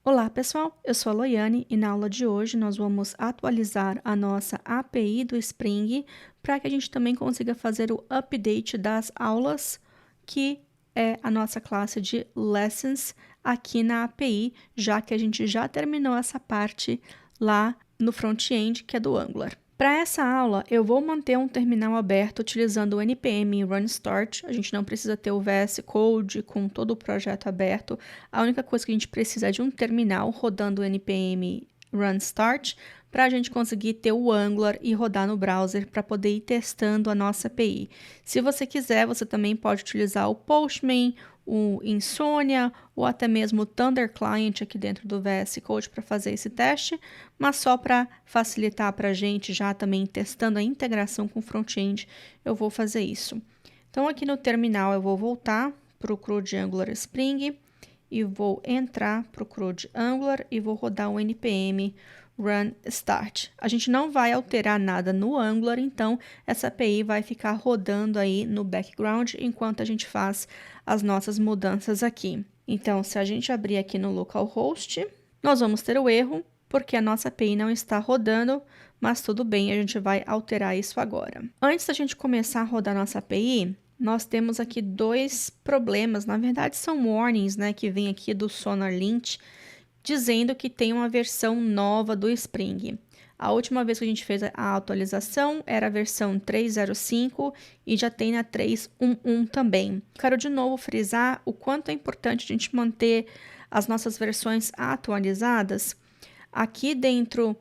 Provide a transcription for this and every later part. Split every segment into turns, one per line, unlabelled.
Olá pessoal, eu sou a Loiane e na aula de hoje nós vamos atualizar a nossa API do Spring para que a gente também consiga fazer o update das aulas, que é a nossa classe de Lessons aqui na API, já que a gente já terminou essa parte lá no front-end, que é do Angular. Para essa aula, eu vou manter um terminal aberto utilizando o npm run start. A gente não precisa ter o VS Code com todo o projeto aberto. A única coisa que a gente precisa é de um terminal rodando o npm run start para a gente conseguir ter o Angular e rodar no browser para poder ir testando a nossa API. Se você quiser, você também pode utilizar o Postman, o Insomnia ou até mesmo o Thunder Client aqui dentro do VS Code para fazer esse teste, mas só para facilitar para a gente já também testando a integração com o front-end, eu vou fazer isso. Então aqui no terminal eu vou voltar para o CRUD Angular Spring e vou entrar para o CRUD Angular e vou rodar o npm run start. A gente não vai alterar nada no Angular, então essa API vai ficar rodando aí no background enquanto a gente faz as nossas mudanças aqui. Então, se a gente abrir aqui no localhost, nós vamos ter o erro, porque a nossa API não está rodando, mas tudo bem, a gente vai alterar isso agora. Antes da gente começar a rodar nossa API, nós temos aqui dois problemas, na verdade são warnings, né, que vem aqui do SonarLint, dizendo que tem uma versão nova do Spring. A última vez que a gente fez a atualização era a versão 3.05 e já tem na 3.11 também. Quero de novo frisar o quanto é importante a gente manter as nossas versões atualizadas. Aqui dentro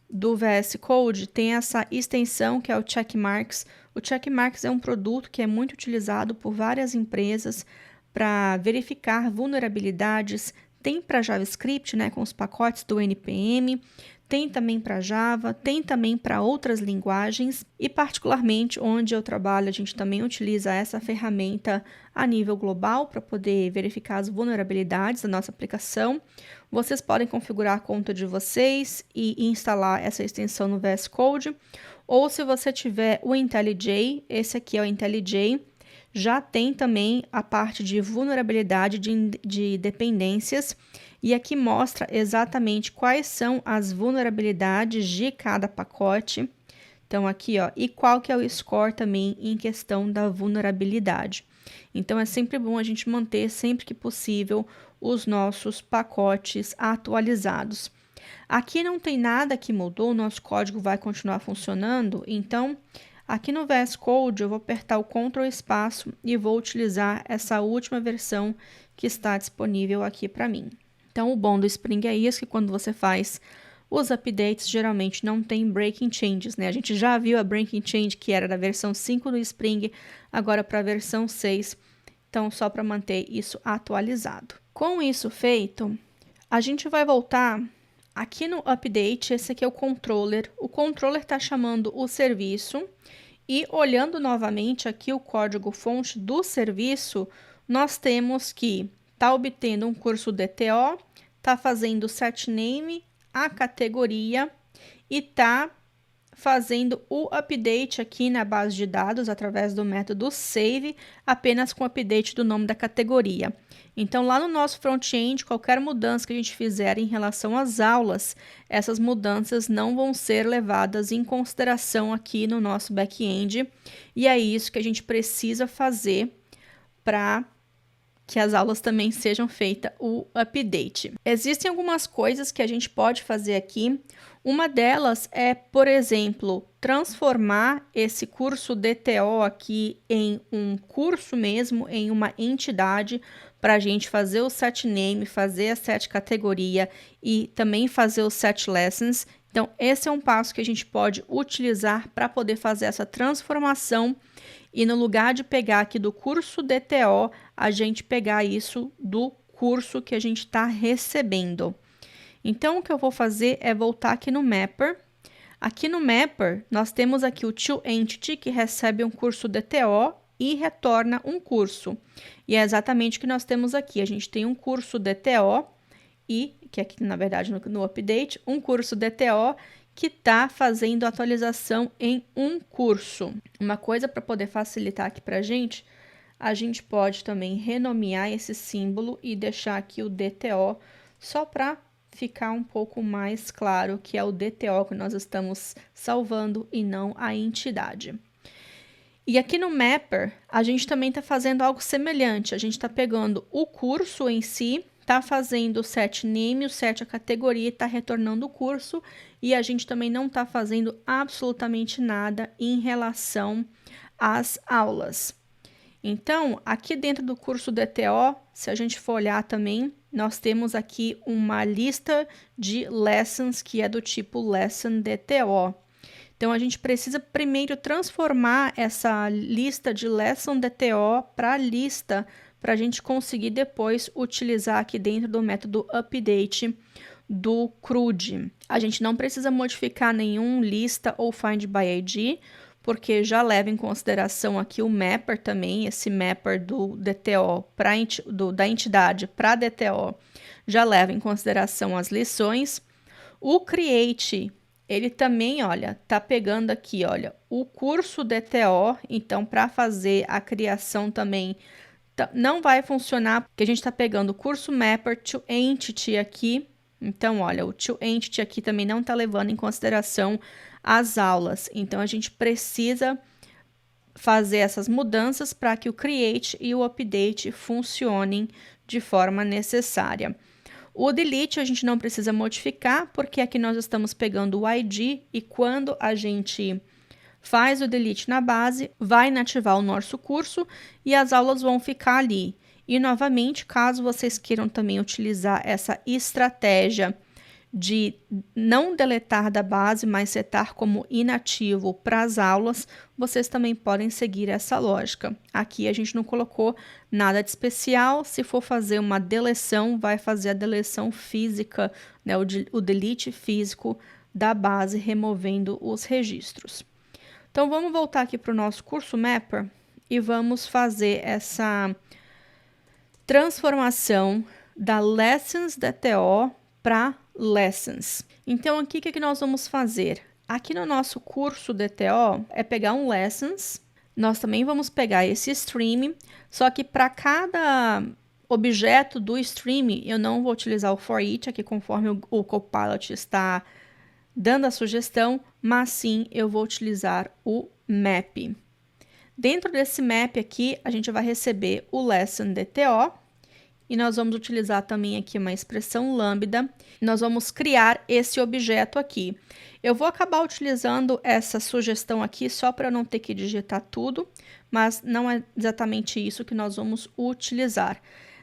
do VS Code tem essa extensão que é o Checkmarks. O Checkmarks é um produto que é muito utilizado por várias empresas para verificar vulnerabilidades. Tem para JavaScript, né, com os pacotes do NPM, tem também para Java, tem também para outras linguagens e particularmente onde eu trabalho a gente também utiliza essa ferramenta a nível global para poder verificar as vulnerabilidades da nossa aplicação. Vocês podem configurar a conta de vocês e instalar essa extensão no VS Code, ou se você tiver o IntelliJ, esse aqui é o IntelliJ, já tem também a parte de vulnerabilidade de dependências e aqui mostra exatamente quais são as vulnerabilidades de cada pacote. Então aqui, ó, e qual que é o score também em questão da vulnerabilidade. Então é sempre bom a gente manter sempre que possível os nossos pacotes atualizados. Aqui não tem nada que mudou, o nosso código vai continuar funcionando, então aqui no VS Code eu vou apertar o Ctrl espaço e vou utilizar essa última versão que está disponível aqui para mim. Então o bom do Spring é isso, que quando você faz os updates geralmente não tem breaking changes, né? A gente já viu a breaking change que era da versão 5 do Spring, agora para a versão 6, então só para manter isso atualizado. Com isso feito, a gente vai voltar aqui no update, esse aqui é o controller está chamando o serviço e olhando novamente aqui o código-fonte do serviço, nós temos que está obtendo um curso DTO, está fazendo set name, a categoria e está fazendo o update aqui na base de dados através do método save, apenas com o update do nome da categoria. Então, lá no nosso front-end, qualquer mudança que a gente fizer em relação às aulas, essas mudanças não vão ser levadas em consideração aqui no nosso back-end. E é isso que a gente precisa fazer para que as aulas também sejam feitas o update. Existem algumas coisas que a gente pode fazer aqui. Uma delas é, por exemplo, transformar esse curso DTO aqui em um curso mesmo, em uma entidade, para a gente fazer o set name, fazer a set categoria e também fazer o set lessons. Então, esse é um passo que a gente pode utilizar para poder fazer essa transformação e no lugar de pegar aqui do curso DTO, a gente pegar isso do curso que a gente está recebendo. Então, o que eu vou fazer é voltar aqui no Mapper. Aqui no Mapper, nós temos aqui o toEntity, que recebe um curso DTO e retorna um curso. E é exatamente o que nós temos aqui. A gente tem um curso DTO e, que aqui, na verdade, no update, um curso DTO que está fazendo atualização em um curso. Uma coisa para poder facilitar aqui para a gente pode também renomear esse símbolo e deixar aqui o DTO só para ficar um pouco mais claro que é o DTO que nós estamos salvando e não a entidade. E aqui no Mapper, a gente também está fazendo algo semelhante. A gente está pegando o curso em si, está fazendo o set name, o set a categoria, está retornando o curso, e a gente também não está fazendo absolutamente nada em relação às aulas. Então, aqui dentro do curso DTO, se a gente for olhar também, nós temos aqui uma lista de lessons que é do tipo lesson DTO. Então, a gente precisa primeiro transformar essa lista de lesson DTO para lista, para a gente conseguir depois utilizar aqui dentro do método update do CRUD. A gente não precisa modificar nenhum lista ou find by ID, porque já leva em consideração aqui o mapper também, esse mapper do DTO, da entidade para DTO, já leva em consideração as lições. O create, ele também, olha, tá pegando aqui, olha, o curso DTO, então para fazer a criação também não vai funcionar, porque a gente está pegando o curso mapper to entity aqui. Então, olha, o to entity aqui também não está levando em consideração as aulas. Então, a gente precisa fazer essas mudanças para que o create e o update funcionem de forma necessária. O delete a gente não precisa modificar, porque aqui nós estamos pegando o ID e quando a gente faz o delete na base, vai inativar o nosso curso e as aulas vão ficar ali. E, novamente, caso vocês queiram também utilizar essa estratégia de não deletar da base, mas setar como inativo para as aulas, vocês também podem seguir essa lógica. Aqui a gente não colocou nada de especial. Se for fazer uma deleção, vai fazer a deleção física, né, o delete físico da base, removendo os registros. Então, vamos voltar aqui para o nosso curso Mapper e vamos fazer essa transformação da Lessons DTO para Lessons. Então, aqui o que nós vamos fazer? Aqui no nosso curso DTO é pegar um Lessons, nós também vamos pegar esse stream, só que para cada objeto do stream, eu não vou utilizar o for each aqui conforme o Copilot está dando a sugestão, mas sim eu vou utilizar o map. Dentro desse map aqui, a gente vai receber o lesson DTO e nós vamos utilizar também aqui uma expressão lambda. Nós vamos criar esse objeto aqui. Eu vou acabar utilizando essa sugestão aqui só para não ter que digitar tudo, mas não é exatamente isso que nós vamos utilizar.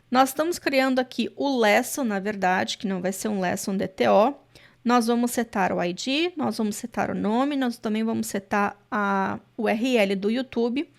Nós estamos criando aqui o lesson, na verdade, que não vai ser um lesson DTO. Nós vamos setar o ID, nós vamos setar o nome, nós também vamos setar a URL do YouTube.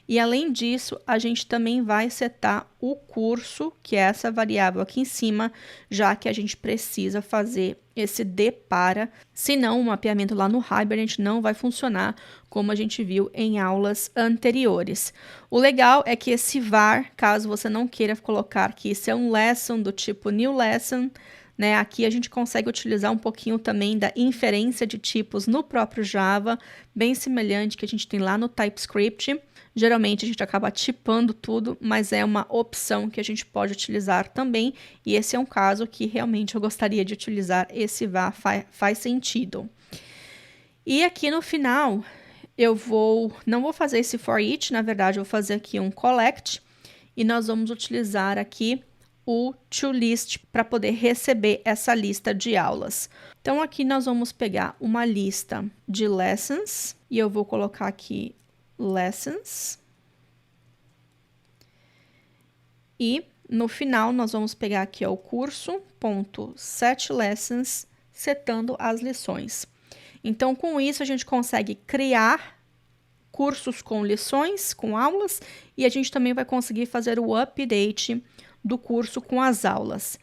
E além disso, a gente também vai setar o curso, que é essa variável aqui em cima, já que a gente precisa fazer esse depara, senão o mapeamento lá no Hibernate não vai funcionar, como a gente viu em aulas anteriores. O legal é que esse var, caso você não queira colocar que isso é um lesson do tipo new lesson, né? Aqui a gente consegue utilizar um pouquinho também da inferência de tipos no próprio Java, bem semelhante que a gente tem lá no TypeScript. Geralmente a gente acaba tipando tudo, mas é uma opção que a gente pode utilizar também, e esse é um caso que realmente eu gostaria de utilizar esse var, faz sentido. E aqui no final, não vou fazer esse for each, na verdade eu vou fazer aqui um collect, e nós vamos utilizar aqui o toList para poder receber essa lista de aulas. Então, aqui nós vamos pegar uma lista de lessons e eu vou colocar aqui lessons. E no final nós vamos pegar aqui o curso.setLessons, setando as lições. Então, com isso a gente consegue criar cursos com lições, com aulas, e a gente também vai conseguir fazer o update do curso com as aulas.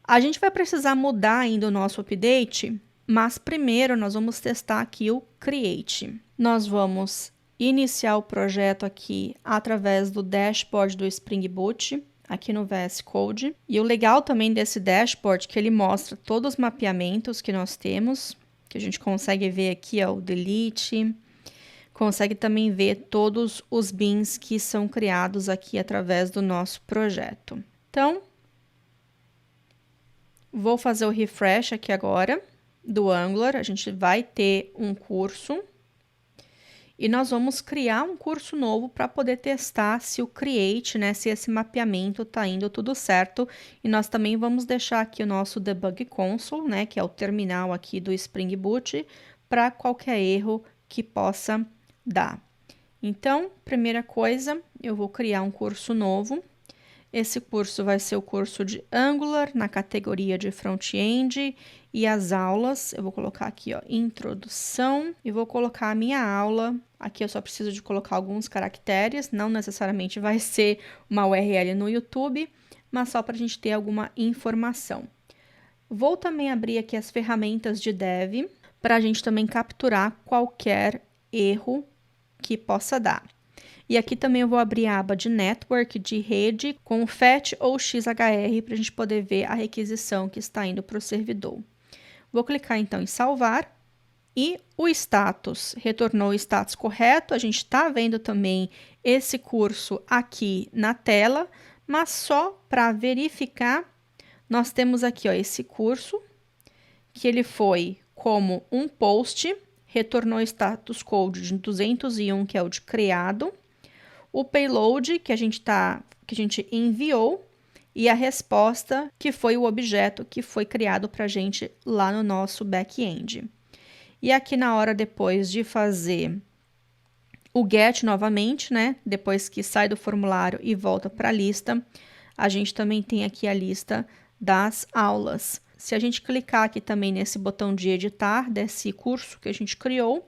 A gente vai precisar mudar ainda o nosso update, mas primeiro nós vamos testar aqui o Create. Nós vamos iniciar o projeto aqui através do dashboard do Spring Boot, aqui no VS Code. E o legal também desse dashboard é que ele mostra todos os mapeamentos que nós temos, que a gente consegue ver aqui, ó, o delete, consegue também ver todos os bins que são criados aqui através do nosso projeto. Então, Vou fazer o refresh aqui agora do Angular. A gente vai ter um curso. E nós vamos criar um curso novo para poder testar se o create, né, se esse mapeamento está indo tudo certo. E nós também vamos deixar aqui o nosso debug console, né, que é o terminal aqui do Spring Boot, para qualquer erro que possa dar. Então, primeira coisa, eu vou criar um curso novo. Esse curso vai ser o curso de Angular na categoria de front-end e as aulas. Eu vou colocar aqui, ó, introdução e vou colocar a minha aula. Aqui eu só preciso de colocar alguns caracteres, não necessariamente vai ser uma URL no YouTube, mas só para a gente ter alguma informação. Vou também abrir aqui as ferramentas de dev para a gente também capturar qualquer erro que possa dar. E aqui também eu vou abrir a aba de Network, de rede, com FAT ou XHR, para a gente poder ver a requisição que está indo para o servidor. Vou clicar então em salvar. E o status retornou o status correto. A gente está vendo também esse curso aqui na tela, mas só para verificar, nós temos aqui, ó, esse curso, que ele foi como um post, retornou status code de 201, que é o de criado, o payload que a gente enviou e a resposta, que foi o objeto que foi criado para a gente lá no nosso back-end. E aqui na hora depois de fazer o get novamente, né? Depois que sai do formulário e volta para a lista, a gente também tem aqui a lista das aulas. Se a gente clicar aqui também nesse botão de editar desse curso que a gente criou,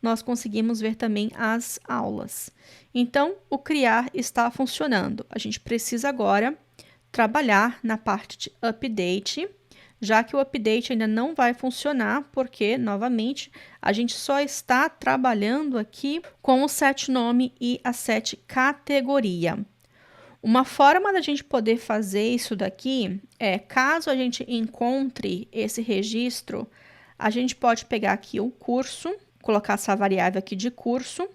nós conseguimos ver também as aulas. Então, o criar está funcionando. A gente precisa agora trabalhar na parte de update, já que o update ainda não vai funcionar, porque, novamente, a gente só está trabalhando aqui com o set nome e a set categoria. Uma forma da gente poder fazer isso daqui é, caso a gente encontre esse registro, a gente pode pegar aqui o curso, colocar essa variável aqui de curso,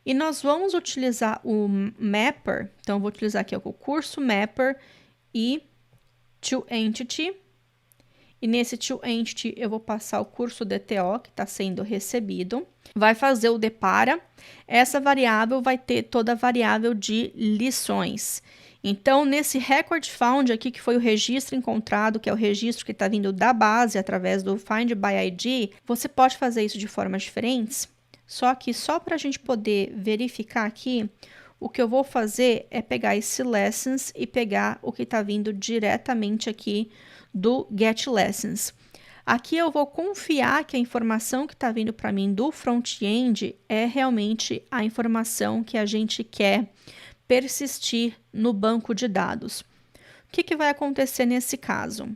e nós vamos utilizar o mapper. Então, eu vou utilizar aqui o curso mapper e toEntity. E nesse toEntity eu vou passar o curso DTO que está sendo recebido. Vai fazer o depara. Essa variável vai ter toda a variável de lições. Então, nesse record found aqui, que foi o registro encontrado, que é o registro que está vindo da base através do find by ID, você pode fazer isso de formas diferentes. Só que só para a gente poder verificar aqui, o que eu vou fazer é pegar esse lessons e pegar o que está vindo diretamente aqui do get lessons. Aqui eu vou confiar que a informação que está vindo para mim do front-end é realmente a informação que a gente quer persistir no banco de dados. O que vai acontecer nesse caso?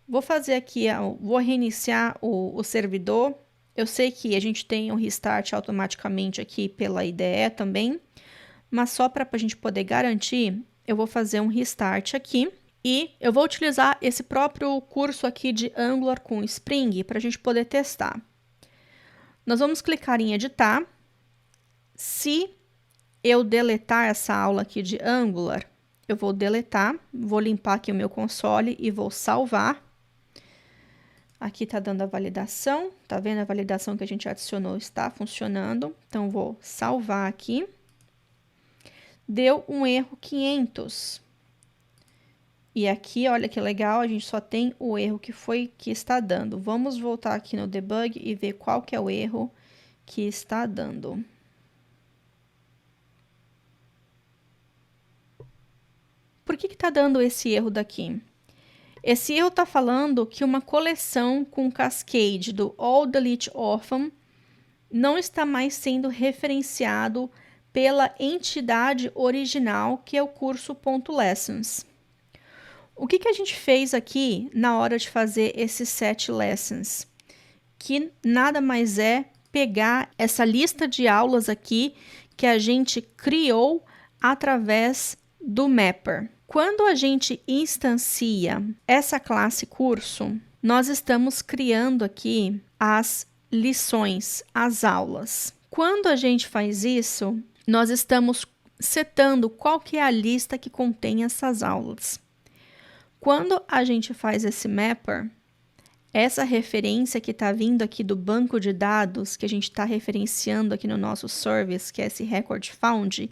Vou fazer aqui, vou reiniciar o servidor. Eu sei que a gente tem um restart automaticamente aqui pela IDE também, mas só para a gente poder garantir, eu vou fazer um restart aqui e eu vou utilizar esse próprio curso aqui de Angular com Spring para a gente poder testar. Nós vamos clicar em editar. Se eu deletar essa aula aqui de Angular, eu vou deletar, vou limpar aqui o meu console e vou salvar. Aqui está dando a validação, tá vendo? A validação que a gente adicionou está funcionando. Então, vou salvar aqui. Deu um erro 500. E aqui, olha que legal, a gente só tem o erro que está dando. Vamos voltar aqui no debug e ver qual que é o erro que está dando. Por que está dando esse erro daqui? Esse erro está falando que uma coleção com cascade do All Delete Orphan não está mais sendo referenciado pela entidade original, que é o curso.lessons. O que a gente fez aqui na hora de fazer esse set lessons? Que nada mais é pegar essa lista de aulas aqui que a gente criou através do mapper. Quando a gente instancia essa classe curso, nós estamos criando aqui as lições, as aulas. Quando a gente faz isso, nós estamos setando qual que é a lista que contém essas aulas. Quando a gente faz esse mapper, essa referência que está vindo aqui do banco de dados, que a gente está referenciando aqui no nosso service, que é esse record found,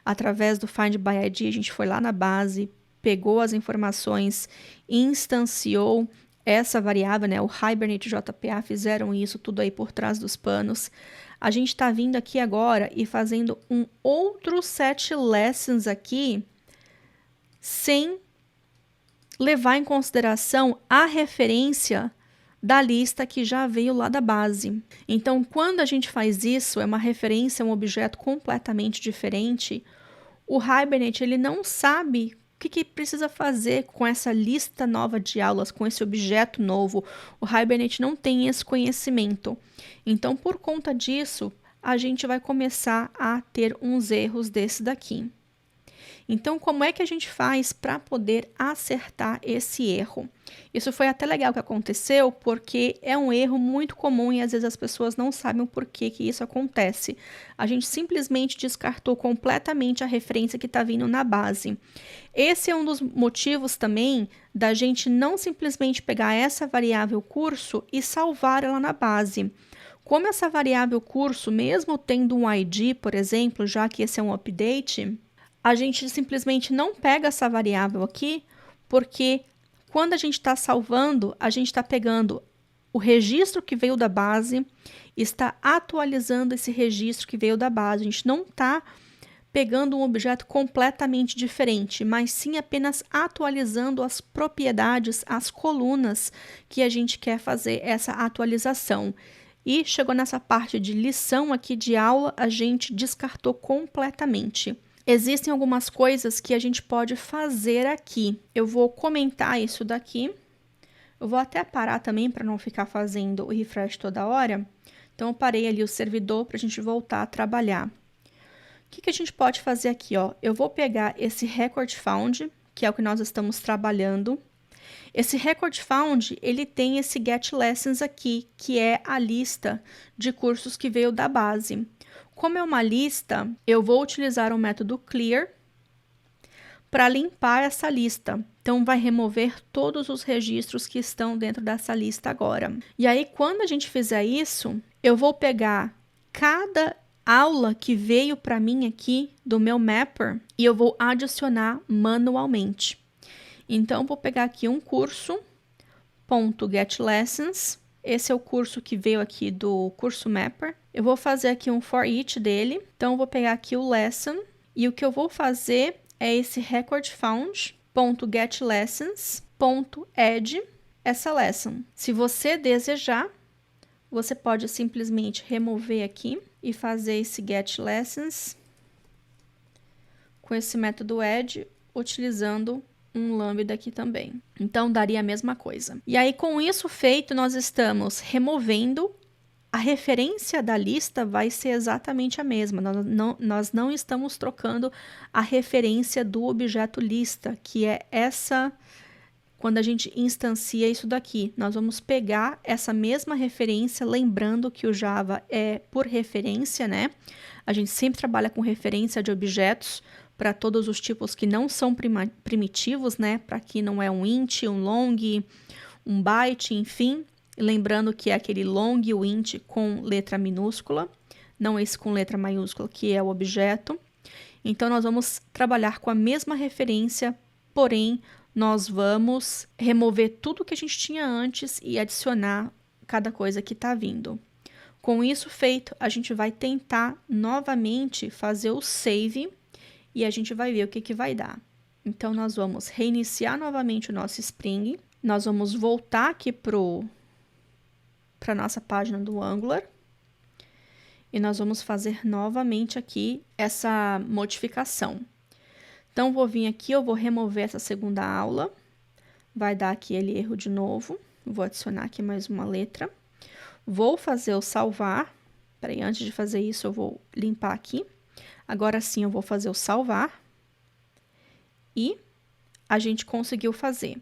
através do Find by ID, a gente foi lá na base, pegou as informações, instanciou essa variável, né? O Hibernate JPA fizeram isso tudo aí por trás dos panos. A gente está vindo aqui agora e fazendo um outro set lessons aqui, sem levar em consideração a referência da lista que já veio lá da base. Então, quando a gente faz isso, é uma referência a um objeto completamente diferente, o Hibernate ele não sabe o que precisa fazer com essa lista nova de aulas, com esse objeto novo. O Hibernate não tem esse conhecimento. Então, por conta disso, a gente vai começar a ter uns erros desse daqui. Então, como é que a gente faz para poder acertar esse erro? Isso foi até legal que aconteceu, porque é um erro muito comum e às vezes as pessoas não sabem o porquê que isso acontece. A gente simplesmente descartou completamente a referência que está vindo na base. Esse é um dos motivos também da gente não simplesmente pegar essa variável curso e salvar ela na base. Como essa variável curso, mesmo tendo um ID, por exemplo, já que esse é um update, a gente simplesmente não pega essa variável aqui, porque quando a gente está salvando, a gente está pegando o registro que veio da base, está atualizando esse registro que veio da base. A gente não está pegando um objeto completamente diferente, mas sim apenas atualizando as propriedades, as colunas que a gente quer fazer essa atualização. E chegou nessa parte de lição aqui de aula, a gente descartou completamente. Existem algumas coisas que a gente pode fazer aqui. Eu vou comentar isso daqui. Eu vou até parar também para não ficar fazendo o refresh toda hora. Então, eu parei ali o servidor para a gente voltar a trabalhar. O que a gente pode fazer aqui? Ó? Eu vou pegar esse record found, que é o que nós estamos trabalhando. Esse record found, ele tem esse get lessons aqui, que é a lista de cursos que veio da base. Como é uma lista, eu vou utilizar o método clear para limpar essa lista. Então, vai remover todos os registros que estão dentro dessa lista agora. E aí, quando a gente fizer isso, eu vou pegar cada aula que veio para mim aqui do meu mapper e eu vou adicionar manualmente. Então, vou pegar aqui um curso, .getLessons. Esse é o curso que veio aqui do curso Mapper. Eu vou fazer aqui um for each dele. Então, eu vou pegar aqui o lesson. E o que eu vou fazer é esse record found.getLessons.add essa lesson. Se você desejar, você pode simplesmente remover aqui e fazer esse getLessons com esse método add, utilizando um lambda aqui também. Então, daria a mesma coisa. E aí, com isso feito, nós estamos removendo. A referência da lista vai ser exatamente a mesma. Nós não estamos trocando a referência do objeto lista, que é essa. Quando a gente instancia isso daqui, nós vamos pegar essa mesma referência, lembrando que o Java é por referência, né? A gente sempre trabalha com referência de objetos, para todos os tipos que não são primitivos, né? Para que não é um int, um long, um byte, enfim. Lembrando que é aquele long e o int com letra minúscula, não esse com letra maiúscula, que é o objeto. Então, nós vamos trabalhar com a mesma referência, porém, nós vamos remover tudo que a gente tinha antes e adicionar cada coisa que está vindo. Com isso feito, a gente vai tentar novamente fazer o save e a gente vai ver o que vai dar. Então, nós vamos reiniciar novamente o nosso Spring. Nós vamos voltar aqui para a nossa página do Angular. E nós vamos fazer novamente aqui essa modificação. Então, vou vir aqui, eu vou remover essa segunda aula. Vai dar aquele erro de novo. Vou adicionar aqui mais uma letra. Vou fazer o salvar. Peraí, antes de fazer isso, eu vou limpar aqui. Agora sim, eu vou fazer o salvar. E a gente conseguiu fazer.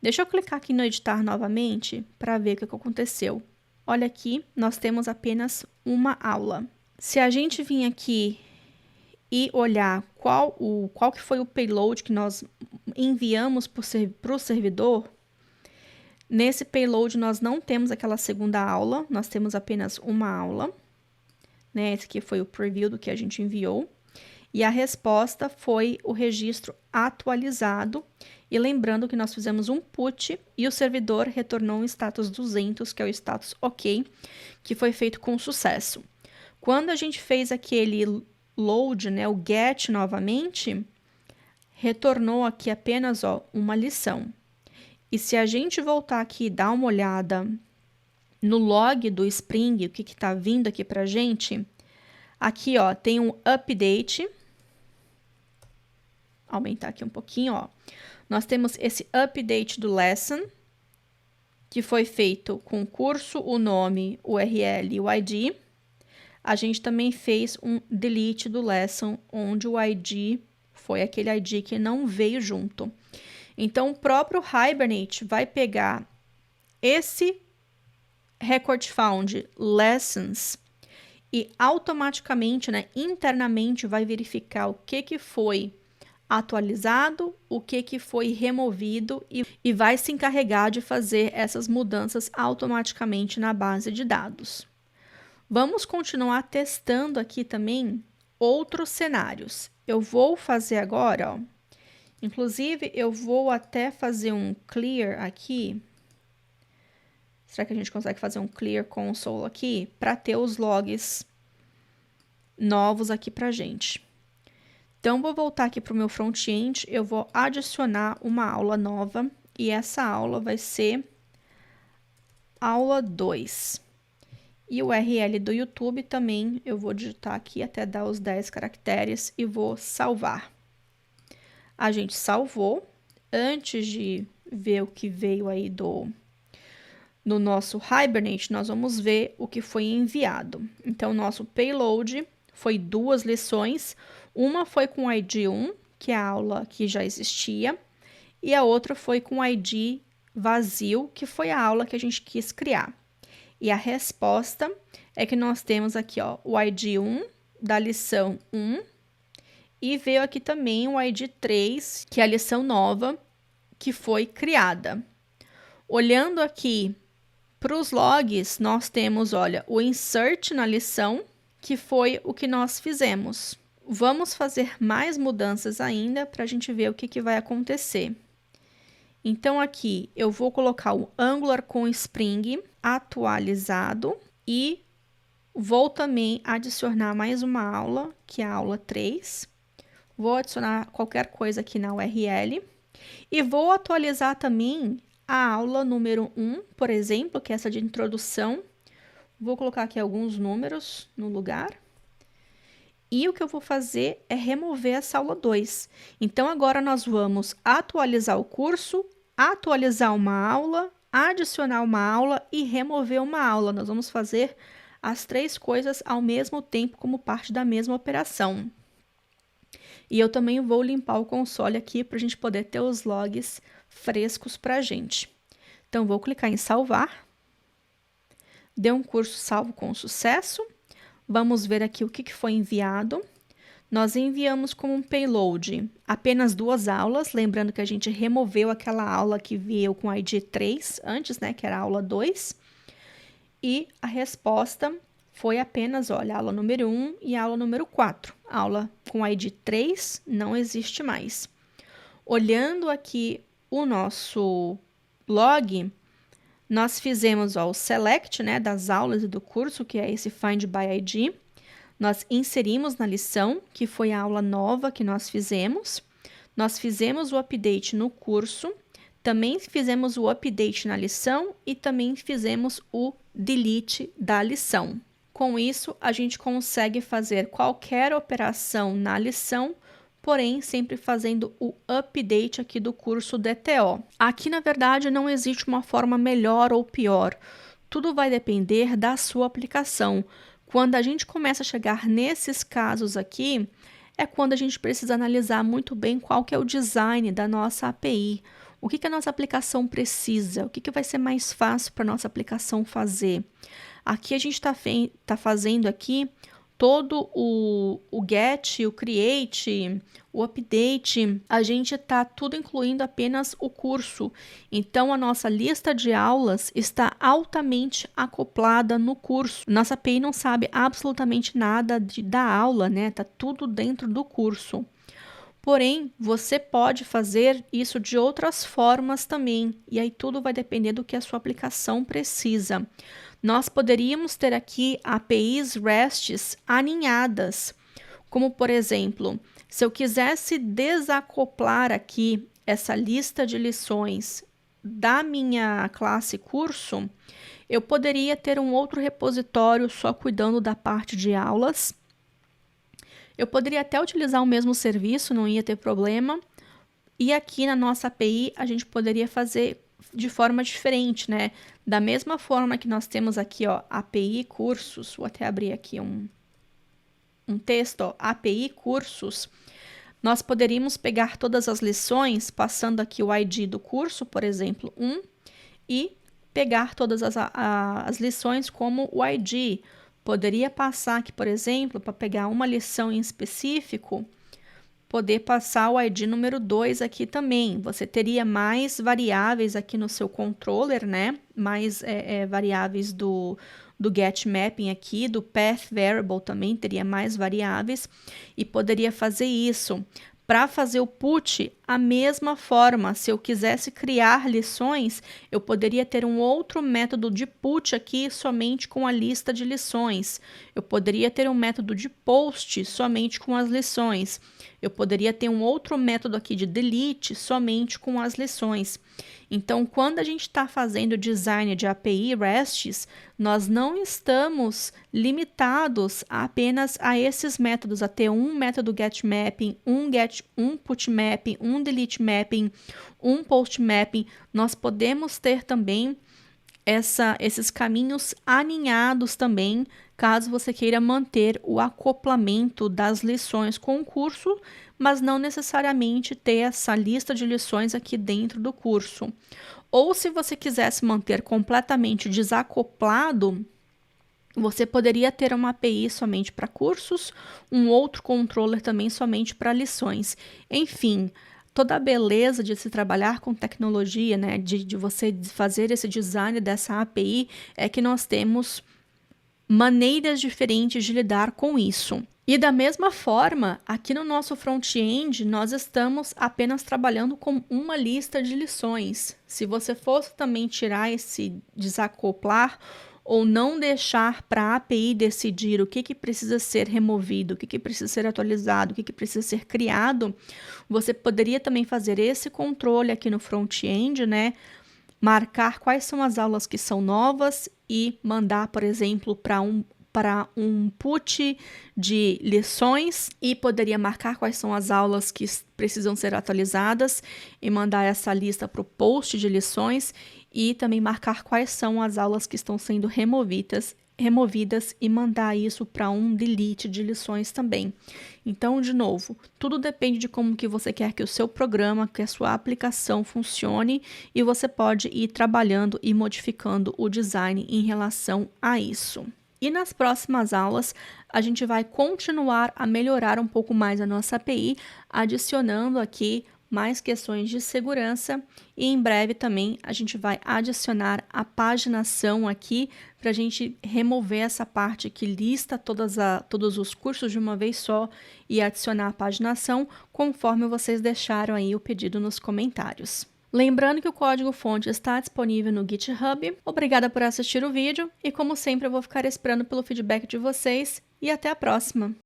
Deixa eu clicar aqui no editar novamente para ver o que aconteceu. Olha aqui, nós temos apenas uma aula. Se a gente vir aqui e olhar qual que foi o payload que nós enviamos para o servidor, nesse payload nós não temos aquela segunda aula, nós temos apenas uma aula, né? Esse aqui foi o preview do que a gente enviou. E a resposta foi o registro atualizado. E lembrando que nós fizemos um put e o servidor retornou um status 200, que é o status OK, que foi feito com sucesso. Quando a gente fez aquele load, né, o get novamente, retornou aqui apenas uma lição. E se a gente voltar aqui e dar uma olhada no log do Spring, o que está vindo aqui para a gente, aqui tem um update. Aumentar aqui um pouquinho, Nós temos esse update do lesson, que foi feito com o curso, o nome, o URL e o ID. A gente também fez um delete do lesson, onde o ID foi aquele ID que não veio junto. Então, o próprio Hibernate vai pegar esse record found lessons e automaticamente, né, internamente, vai verificar o que foi atualizado, o que foi removido e vai se encarregar de fazer essas mudanças automaticamente na base de dados. Vamos continuar testando aqui também outros cenários. Eu vou fazer agora, inclusive eu vou até fazer um clear aqui. Será que a gente consegue fazer um clear console aqui para ter os logs novos aqui para a gente? Então, vou voltar aqui para o meu front-end, eu vou adicionar uma aula nova e essa aula vai ser aula 2. E o URL do YouTube também eu vou digitar aqui até dar os 10 caracteres e vou salvar. A gente salvou. Antes de ver o que veio aí no nosso Hibernate, nós vamos ver o que foi enviado. Então, nosso payload foi 2 lições. Uma foi com o ID 1, que é a aula que já existia, e a outra foi com o ID vazio, que foi a aula que a gente quis criar. E a resposta é que nós temos aqui, o ID 1 da lição 1, e veio aqui também o ID 3, que é a lição nova que foi criada. Olhando aqui para os logs, nós temos, olha, o insert na lição, que foi o que nós fizemos. Vamos fazer mais mudanças ainda para a gente ver o que vai acontecer. Então, aqui eu vou colocar o Angular com Spring atualizado e vou também adicionar mais uma aula, que é a aula 3. Vou adicionar qualquer coisa aqui na URL e vou atualizar também a aula número 1, por exemplo, que é essa de introdução. Vou colocar aqui alguns números no lugar. E o que eu vou fazer é remover essa aula 2. Então, agora nós vamos atualizar o curso, atualizar uma aula, adicionar uma aula e remover uma aula. Nós vamos fazer as 3 coisas ao mesmo tempo como parte da mesma operação. E eu também vou limpar o console aqui para a gente poder ter os logs frescos para a gente. Então, vou clicar em salvar. Deu um curso salvo com sucesso. Vamos ver aqui o que foi enviado. Nós enviamos como um payload apenas 2 aulas, lembrando que a gente removeu aquela aula que veio com ID 3 antes, né, que era a aula 2. E a resposta foi apenas, olha, a aula número 1 e a aula número 4. A aula com ID 3 não existe mais. Olhando aqui o nosso log, nós fizemos o select, né, das aulas e do curso, que é esse Find by ID. Nós inserimos na lição, que foi a aula nova que nós fizemos. Nós fizemos o update no curso, também fizemos o update na lição e também fizemos o delete da lição. Com isso, a gente consegue fazer qualquer operação na lição, porém sempre fazendo o update aqui do curso DTO. Aqui, na verdade, não existe uma forma melhor ou pior. Tudo vai depender da sua aplicação. Quando a gente começa a chegar nesses casos aqui, é quando a gente precisa analisar muito bem qual que é o design da nossa API. O que a nossa aplicação precisa? O que vai ser mais fácil para a nossa aplicação fazer? Aqui a gente está fazendo aqui todo o get, o create, o update, a gente está tudo incluindo apenas o curso. Então, a nossa lista de aulas está altamente acoplada no curso. Nossa API não sabe absolutamente nada da aula, né? Tá tudo dentro do curso. Porém, você pode fazer isso de outras formas também, e aí tudo vai depender do que a sua aplicação precisa. Nós poderíamos ter aqui APIs RESTs aninhadas, como por exemplo, se eu quisesse desacoplar aqui essa lista de lições da minha classe curso, eu poderia ter um outro repositório só cuidando da parte de aulas. Eu poderia até utilizar o mesmo serviço, não ia ter problema. E aqui na nossa API, a gente poderia fazer de forma diferente, né? Da mesma forma que nós temos aqui, ó, API cursos, vou até abrir aqui um texto, ó, API cursos, nós poderíamos pegar todas as lições, passando aqui o ID do curso, por exemplo, 1, e pegar todas as lições como o ID. Poderia passar aqui, por exemplo, para pegar uma lição em específico, poder passar o ID número 2 aqui também. Você teria mais variáveis aqui no seu controller, né? Mais variáveis do get mapping aqui, do path variable também teria mais variáveis e poderia fazer isso. Para fazer o put, a mesma forma, se eu quisesse criar lições, eu poderia ter um outro método de put aqui somente com a lista de lições. Eu poderia ter um método de post somente com as lições. Eu poderia ter um outro método aqui de delete somente com as lições. Então, quando a gente está fazendo design de API RESTs, nós não estamos limitados apenas a esses métodos, a ter um método getMapping, um putMapping, um deleteMapping, um postMapping. Nós podemos ter também esses caminhos alinhados também, caso você queira manter o acoplamento das lições com o curso, mas não necessariamente ter essa lista de lições aqui dentro do curso. Ou se você quisesse manter completamente desacoplado, você poderia ter uma API somente para cursos, um outro controller também somente para lições. Enfim, toda a beleza de se trabalhar com tecnologia, né, de você fazer esse design dessa API, é que nós temos maneiras diferentes de lidar com isso. E da mesma forma, aqui no nosso front-end, nós estamos apenas trabalhando com uma lista de lições. Se você fosse também tirar esse desacoplar, ou não deixar para a API decidir o que precisa ser removido, o que precisa ser atualizado, o que precisa ser criado, você poderia também fazer esse controle aqui no front-end, né? Marcar quais são as aulas que são novas e mandar, por exemplo, para um put de lições e poderia marcar quais são as aulas que precisam ser atualizadas e mandar essa lista para o post de lições e também marcar quais são as aulas que estão sendo removidas e mandar isso para um delete de lições também. Então, de novo, tudo depende de como que você quer que o seu programa, que a sua aplicação funcione e você pode ir trabalhando e modificando o design em relação a isso. E nas próximas aulas, a gente vai continuar a melhorar um pouco mais a nossa API, adicionando aqui mais questões de segurança e em breve também a gente vai adicionar a paginação aqui para a gente remover essa parte que lista todos os cursos de uma vez só e adicionar a paginação conforme vocês deixaram aí o pedido nos comentários. Lembrando que o código-fonte está disponível no GitHub. Obrigada por assistir o vídeo e como sempre eu vou ficar esperando pelo feedback de vocês e até a próxima!